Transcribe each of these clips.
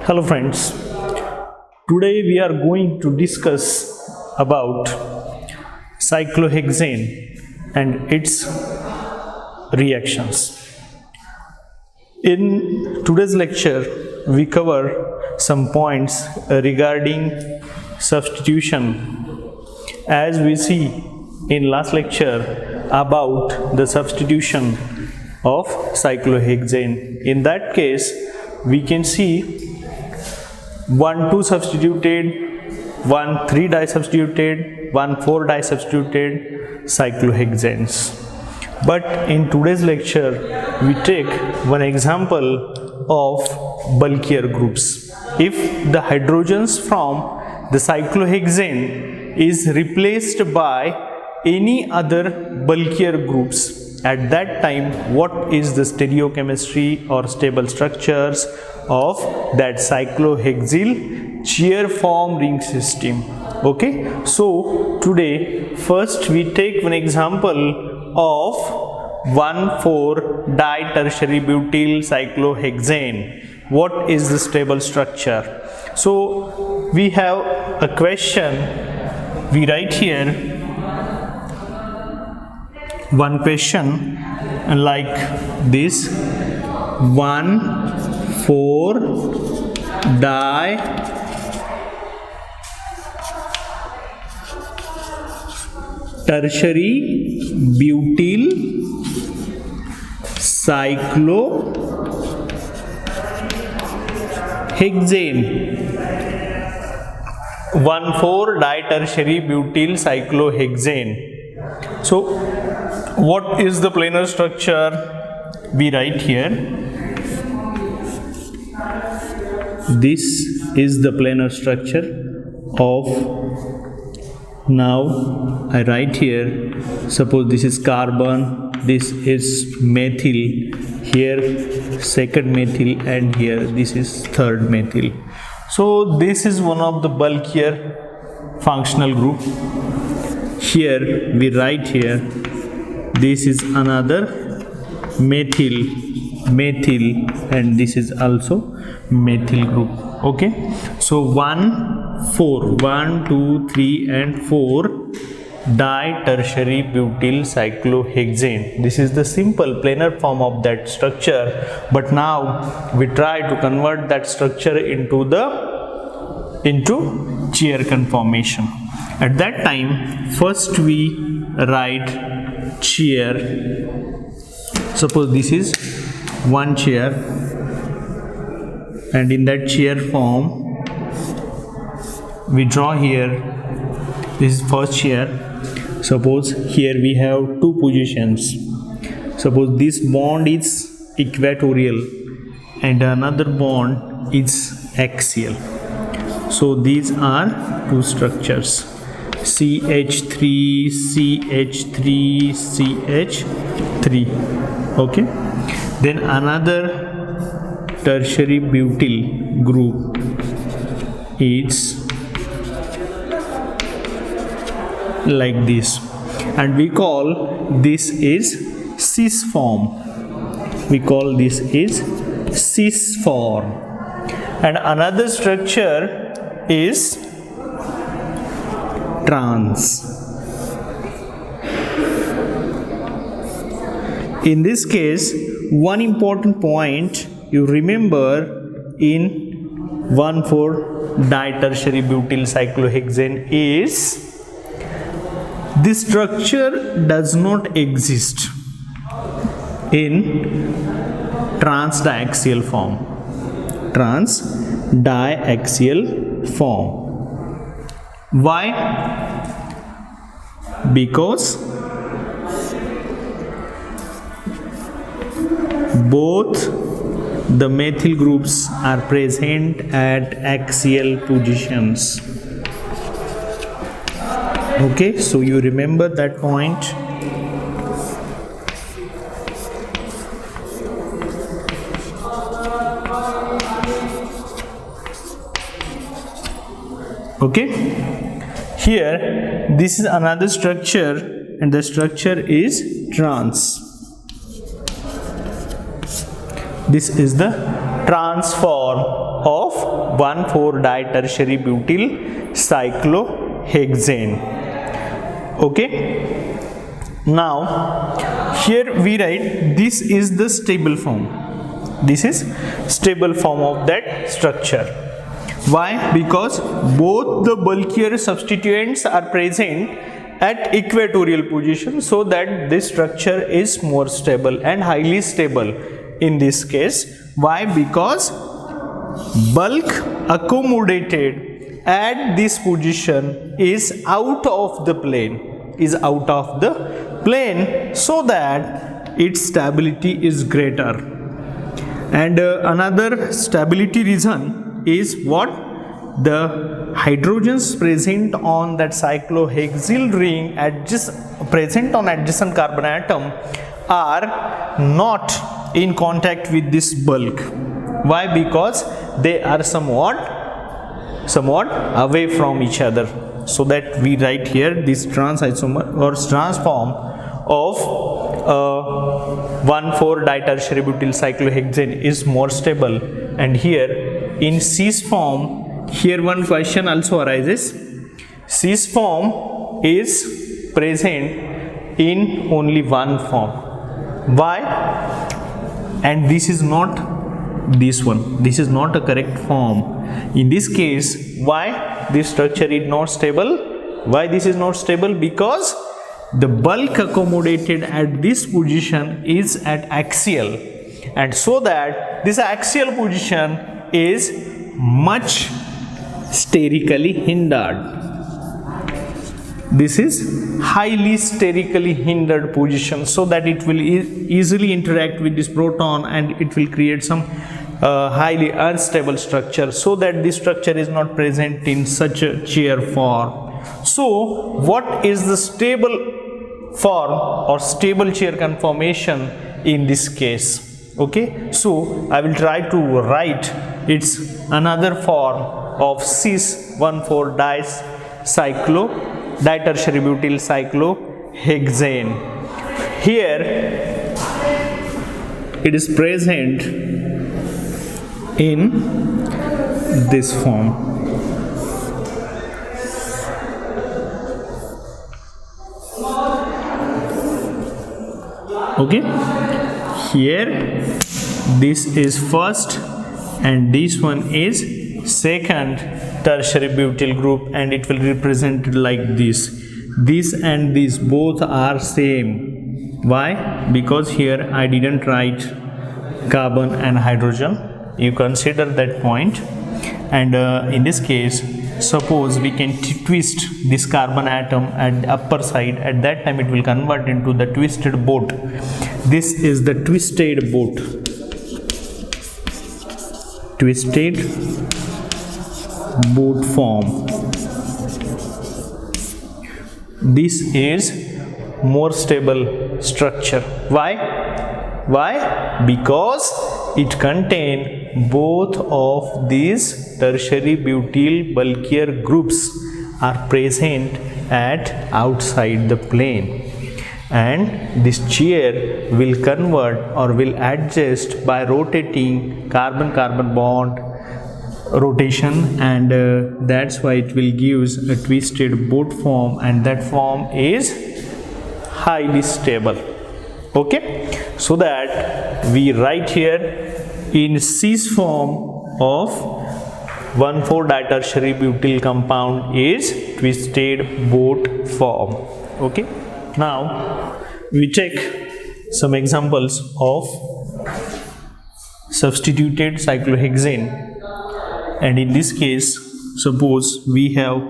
Hello friends, today we are going to discuss about cyclohexane and its reactions. In today's lecture, we cover some points regarding substitution. As we see in last lecture about the substitution of cyclohexane. In that case, we can see 1,2 substituted, 1,3 disubstituted, 1,4 disubstituted cyclohexanes. But in today's lecture, we take one example of bulkier groups. If the hydrogens from the cyclohexane is replaced by any other bulkier groups, at that time what is the stereochemistry or stable structures of that cyclohexyl chair form ring system. Okay, so today first we take one example of 1,4-ditertiary butyl cyclohexane. What is the stable structure? So we have a question, we write here one question like this: 1,4-ditertiary butyl cyclohexane. 1,4-ditertiary butyl cyclohexane. So what is the planar structure? We write here, this is the planar structure of, now I write here, suppose this is carbon, this is methyl, here second methyl, and here this is third methyl. So this is one of the bulkier functional group. Here we write here, this is another methyl, and this is also methyl group. Okay, so 1, 2, 3 and 4 ditertiary butyl cyclohexane. This is the simple planar form of that structure, but now we try to convert that structure into chair conformation. At that time, first we write chair. Suppose this is one chair, and in that chair form we draw here, this is first chair. Suppose here we have two positions. Suppose this bond is equatorial and another bond is axial. So these are two structures, CH3, CH3, CH3. Okay, then another tertiary butyl group is like this, and we call this is cis form. We call this is cis form. And another structure is trans. In this case, one important point you remember in 1,4-ditertiary butyl cyclohexane is this structure does not exist in transdiaxial form. Transdiaxial form. Why? Because both the methyl groups are present at axial positions. Okay, so you remember that point. Okay, here this is another structure, and the structure is trans. This is the trans form of 1,4-ditertiary butyl cyclohexane. Okay, now here we write this is the stable form. This is stable form of that structure. Why? Because both the bulkier substituents are present at equatorial position, so that this structure is more stable and highly stable in this case. Why? Because bulk accommodated at this position is out of the plane, so that its stability is greater. And another stability reason is what? The hydrogens present on that cyclohexyl ring present on adjacent carbon atom are not in contact with this bulk. Why? Because they are somewhat away from each other, so that we write here this trans isomer or trans form of 1,4-ditertiary butyl cyclohexane is more stable. And here in cis form, here one question also arises. Cis form is present in only one form. Why? And this is not this one. This is not a correct form. In this case, why this structure is not stable? Why this is not stable? Because the bulk accommodated at this position is at axial, and so that this axial position is much sterically hindered. This is highly sterically hindered position, so that it will easily interact with this proton and it will create some highly unstable structure, so that this structure is not present in such a chair form. So what is the stable form or stable chair conformation in this case? Okay, so I will try to write its another form of cis 1,4-ditertiary butyl cyclohexane. Here it is present in this form. Okay, here this is first and this one is second tertiary butyl group, and it will represent like this. This and this both are same. Why? Because here I didn't write carbon and hydrogen. You consider that point. And in this case, suppose we can twist this carbon atom at the upper side. At that time it will convert into the twisted boat. This is the twisted boat. Twisted boat form. This is more stable structure. Why? Because it contains both of these tertiary butyl bulkier groups are present at outside the plane, and this chair will convert or will adjust by rotating carbon-carbon bond rotation, and that's why it will gives a twisted boat form, and that form is highly stable. Okay, so that we write here in cis form of 1,4-ditertiary butyl compound is twisted boat form. Okay, now we take some examples of substituted cyclohexane, and in this case, suppose we have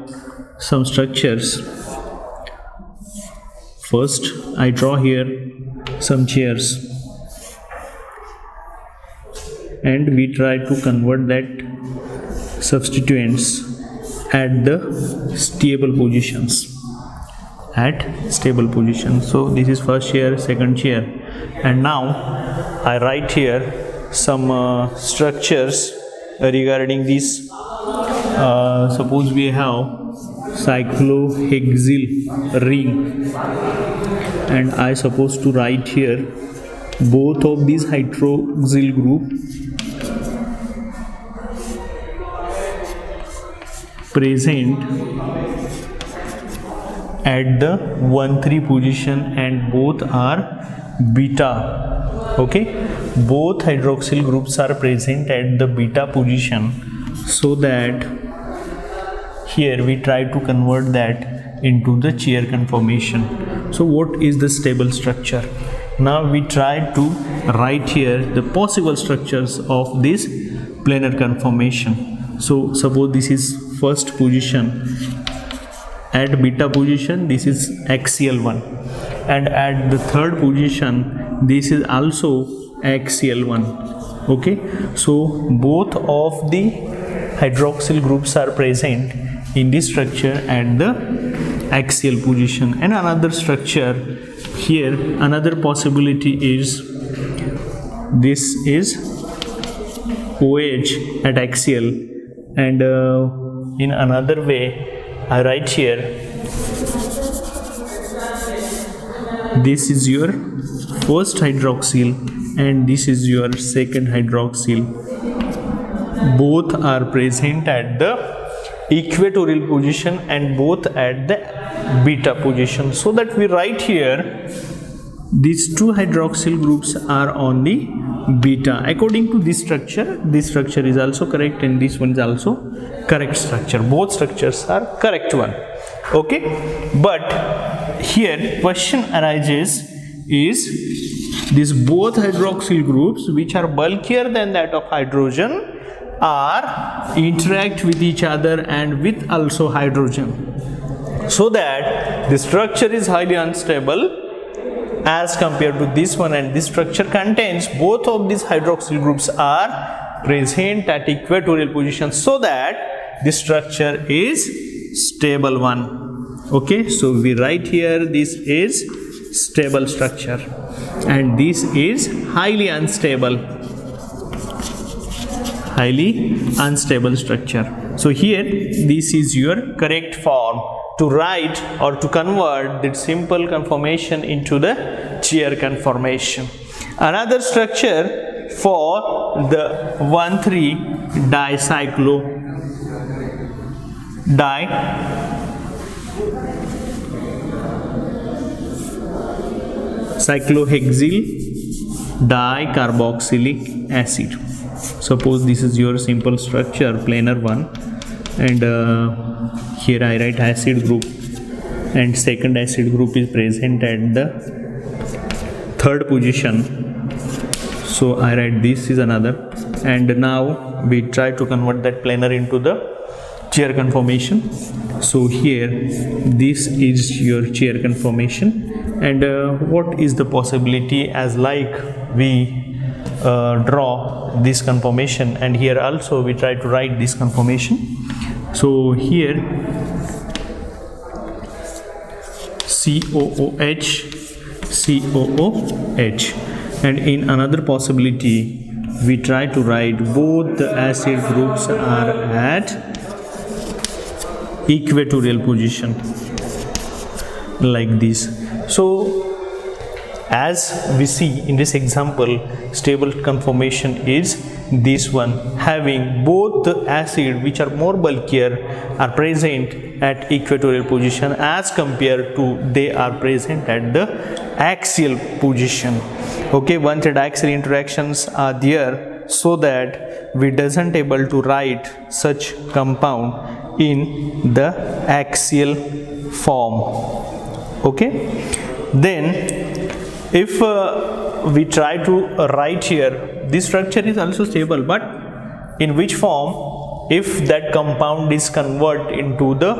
some structures. First, I draw here some chairs, and we try to convert that substituents at the stable positions. So this is first chair, second chair, and now I write here some structures regarding this. Suppose we have cyclohexyl ring, and I suppose to write here both of these hydroxyl group present at the 1,3 position and both are beta. Okay, both hydroxyl groups are present at the beta position, so that here we try to convert that into the chair conformation. So what is the stable structure? Now we try to write here the possible structures of this planar conformation. So suppose this is first position. At beta position this is axial one, and at the third position this is also axial one. Okay, so both of the hydroxyl groups are present in this structure at the axial position. And another structure here, another possibility is this is OH at axial, and in another way I write here, this is your first hydroxyl and this is your second hydroxyl. Both are present at the equatorial position and both at the beta position, so that we write here these two hydroxyl groups are on the beta. According to this structure is also correct and this one is also correct structure. Both structures are correct one. Okay, but here question arises is these both hydroxyl groups which are bulkier than that of hydrogen are interact with each other and with also hydrogen, so that the structure is highly unstable as compared to this one, and this structure contains both of these hydroxyl groups are present at equatorial position, so that the structure is stable one. Okay, so we write here this is stable structure and this is highly unstable structure. So here this is your correct form to write or to convert the simple conformation into the chair conformation. Another structure for the 1,3 cyclohexyl dicarboxylic acid. Suppose this is your simple structure, planar one, and here I write acid group and second acid group is present at the third position, so I write this is another, and now we try to convert that planar into the chair conformation. So here this is your chair conformation, and what is the possibility as like we draw this conformation, and here also we try to write this conformation. So here COOH, and in another possibility we try to write both the acid groups are at equatorial position like this. So as we see in this example, stable conformation is this one, having both the acid which are more bulkier are present at equatorial position as compared to they are present at the axial position. Okay, one-third axial interactions are there, so that we doesn't able to write such compound in the axial form. Okay, then if we try to write here, this structure is also stable, but in which form? If that compound is converted into the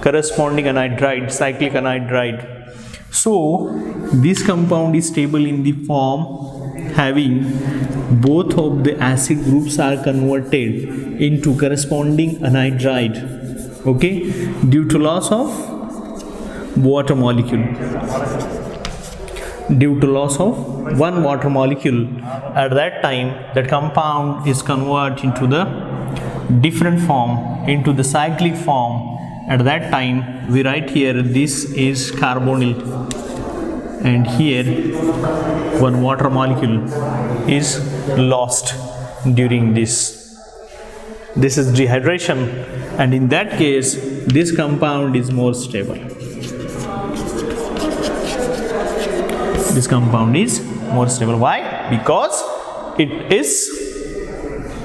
corresponding anhydride, cyclic anhydride. So this compound is stable in the form having both of the acid groups are converted into corresponding anhydride. Okay, due to loss of water molecule. Due to loss of one water molecule, at that time that compound is converted into the different form, into the cyclic form. At that time we write here this is carbonyl, and here one water molecule is lost during this. this is dehydration, and in that case this compound is more stable. This compound is more stable. Why? Because it is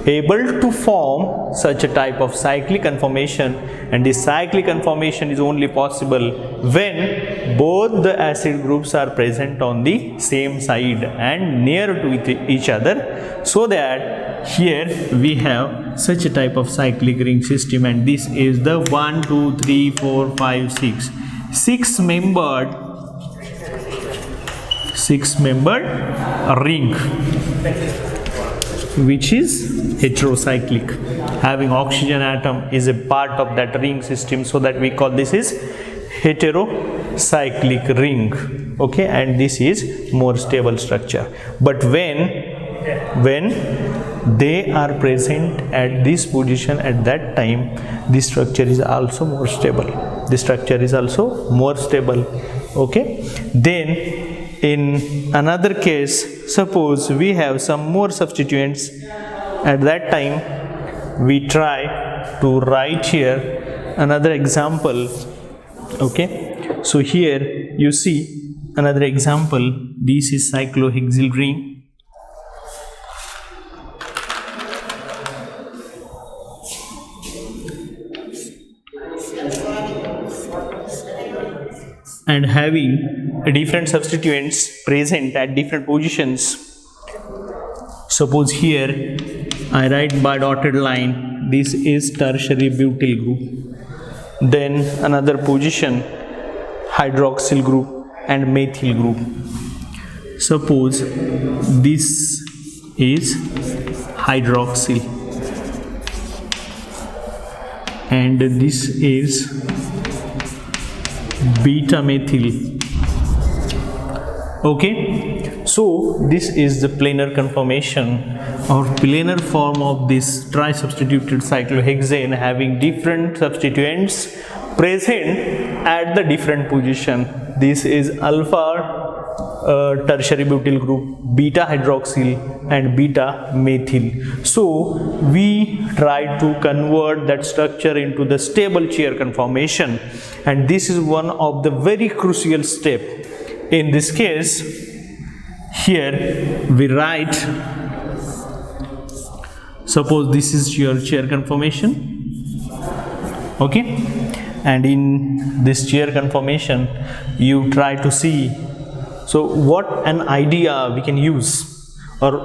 able to form such a type of cyclic conformation, and this cyclic conformation is only possible when both the acid groups are present on the same side and near to each other, so that here we have such a type of cyclic ring system, and this is the 1 2 3 4 5 6 six-membered ring, which is heterocyclic, having oxygen atom is a part of that ring system, so that we call this is heterocyclic ring. Okay, and this is more stable structure. But when they are present at this position at that time, this structure is also more stable. This structure is also more stable. Okay, then in another case, suppose we have some more substituents. At that time we try to write here another example. Okay, so here you see another example. This is cyclohexyl ring, and having different substituents present at different positions. Suppose here I write by dotted line, this is tertiary butyl group, then another position hydroxyl group and methyl group. Suppose this is hydroxyl and this is beta methyl. Okay, so this is the planar conformation or planar form of this trisubstituted cyclohexane, having different substituents present at the different position. This is alpha tertiary butyl group, beta hydroxyl and beta methyl. So we try to convert that structure into the stable chair conformation, and this is one of the very crucial step. In this case, here we write, suppose this is your chair conformation. Okay, and in this chair conformation you try to see, so what an idea we can use, or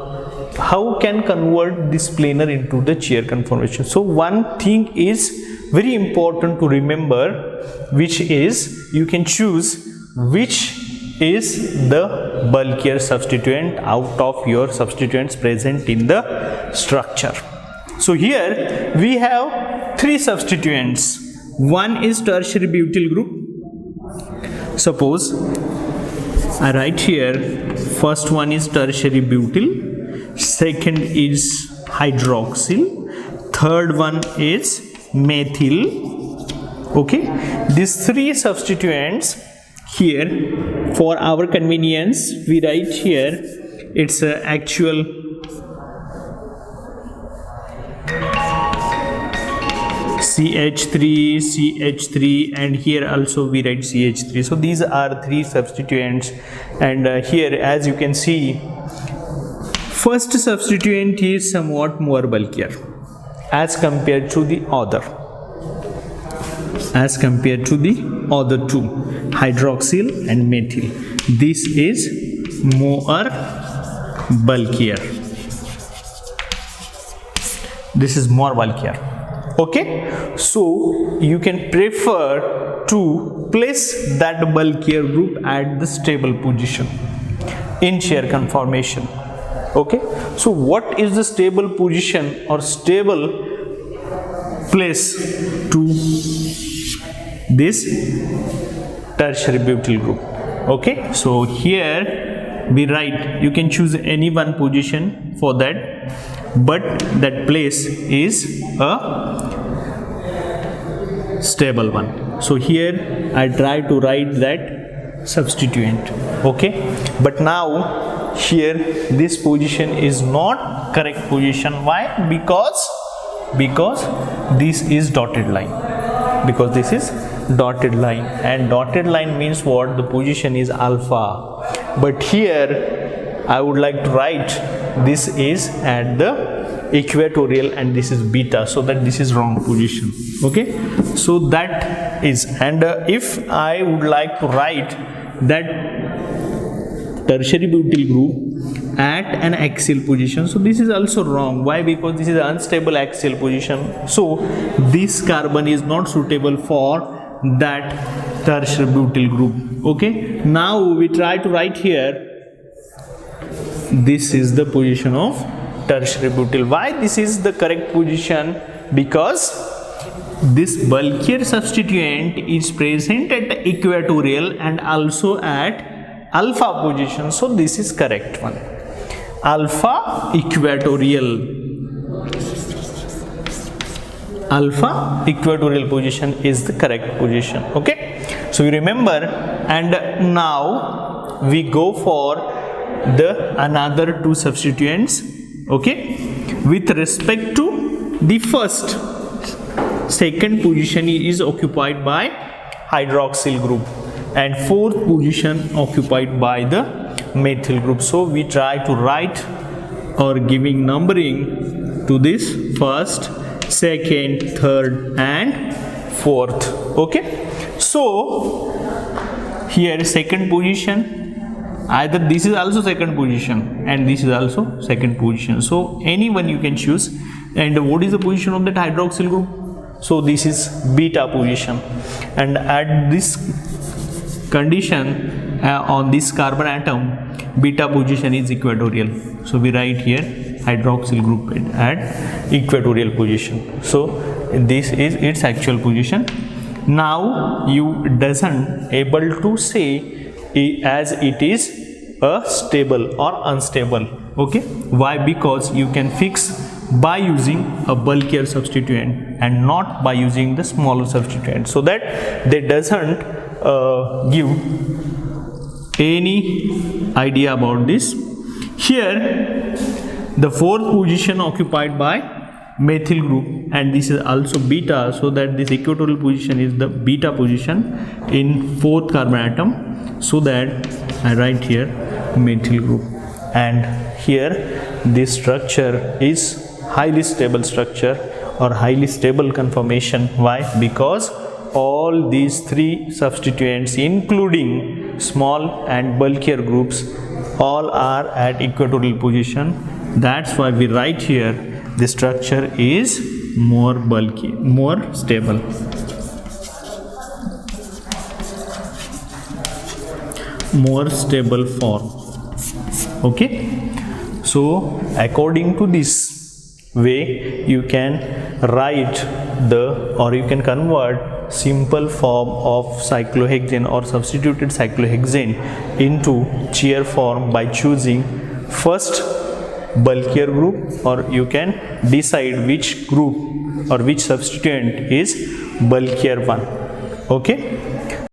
how can convert this planar into the chair conformation. So one thing is very important to remember, which is you can choose which is the bulkier substituent out of your substituents present in the structure. So here we have three substituents. One is tertiary butyl group. Suppose I write here, first one is tertiary butyl, second is hydroxyl, third one is methyl. Okay, these three substituents here, for our convenience we write here its actual CH3, CH3, and here also we write CH3. So these are three substituents, and here as you can see, first substituent is somewhat more bulkier as compared to the other. As compared to the other two, hydroxyl and methyl, this is more bulkier. This is more bulkier. Okay, so you can prefer to place that bulkier group at the stable position in chair conformation. Okay, so what is the stable position or stable place to this tertiary butyl group? Okay, so here we write, you can choose any one position for that, but that place is a stable one. So here I try to write that substituent. Okay, but now here this position is not correct position. Why? Because because this is dotted line, because this is dotted line, and dotted line means what? The position is alpha, but here I would like to write this is at the equatorial and this is beta, so that this is wrong position. Okay, so that is, and if I would like to write that tertiary butyl group at an axial position, so this is also wrong. Why? Because this is an unstable axial position, so this carbon is not suitable for that tertiary butyl group. Okay, now we try to write here, this is the position of tertiary butyl. Why this is the correct position? Because this bulkier substituent is present at equatorial and also at alpha position, so this is correct one. Alpha equatorial position is the correct position. Okay, so you remember, and now we go for the another two substituents. Okay, with respect to the first, second position is occupied by hydroxyl group and fourth position occupied by the methyl group. So we try to write or giving numbering to this first, second, third and fourth. Okay, so here second position, either this is also second position and this is also second position, so anyone you can choose. And what is the position of that hydroxyl group? So this is beta position, and at this condition on this carbon atom, beta position is equatorial, so we write here hydroxyl group at equatorial position, so this is its actual position. Now you doesn't able to say as it is a stable or unstable. Okay, why? Because you can fix by using a bulkier substituent and not by using the smaller substituent, so that they doesn't give any idea about this. Here the fourth position occupied by methyl group and this is also beta, so that this equatorial position is the beta position in fourth carbon atom, so that I write here methyl group. And here this structure is highly stable structure or highly stable conformation. Why? Because all these three substituents including small and bulkier groups all are at equatorial position. That's why we write here the structure is more bulky, more stable. More stable form. Okay, so according to this way you can write the, or you can convert simple form of cyclohexane or substituted cyclohexane into chair form by choosing first bulkier group, or you can decide which group or which substituent is bulkier one. Okay.